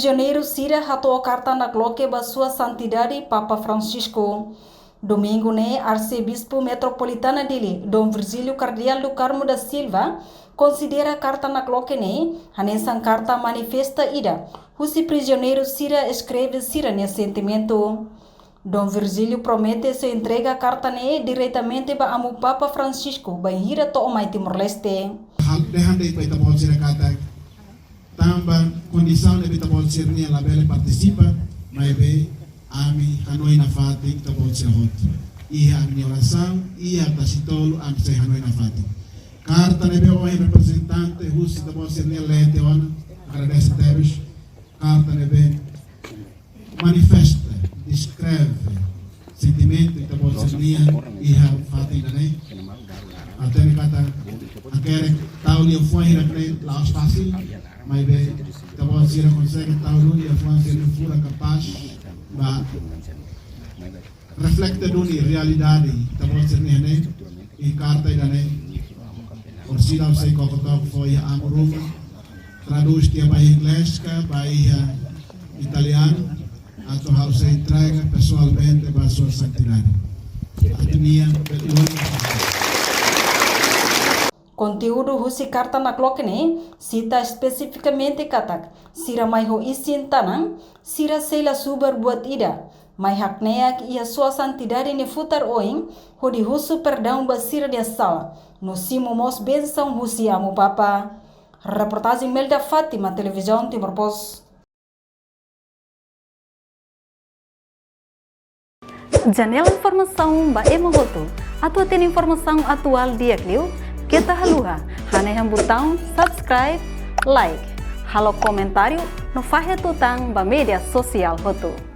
prisioneiro Sira ratou carta na Gloque da sua santidade Papa Francisco. Domingo, arcebispo metropolitana dele, Dom Virgílio Cardeal do Carmo da Silva, considera carta na Gloque hanesan carta manifesta ida. Husi prisioneiro Sira escreve Sira nesse sentimento. Dom Virgílio promete se entrega a carta diretamente para o Papa Francisco, banhira to omai Timor-Leste. Também condição de kita pode ser nia labele participa, mas be ami Hanoi na fati kita pode ser hot. Ia minha oração, ia tasitolo am se Hanoi na fati. Carta nebe o representante hus kita pode ser nia lete ona, agradece Deus. Carta nebe manifesta, descreve sentimento kita pode ser nia ia fati dane. Até ni kata akhirnya tahu dia foi rakne laos fácil. Mas bem, kita pode ser consegue tahu dia foi ser fura capaz ba reflecte duni realidade kita pode ser nene e carta dane orsida sei kokotok foi amurum traduz dia para inglês ka para italiano atau harus entrega pessoalmente para sua santidade. Adunia Conteúdo husi carta na Gloque cita especificamente katak sira mai ho isin tanang sira sela subar buat ida mai hakneak ia sua santidade ne futar oing ho di husu perdão basira dia sala no simo mos benção husi amo papa. Reportagem Melda Fátima, televisão Timor Post. Janela informação ba emohoto atau tem informação atual dia kliu kita haluha, hane botão subscribe, like, halo comentário no fahe tutang ba media sosial hotu.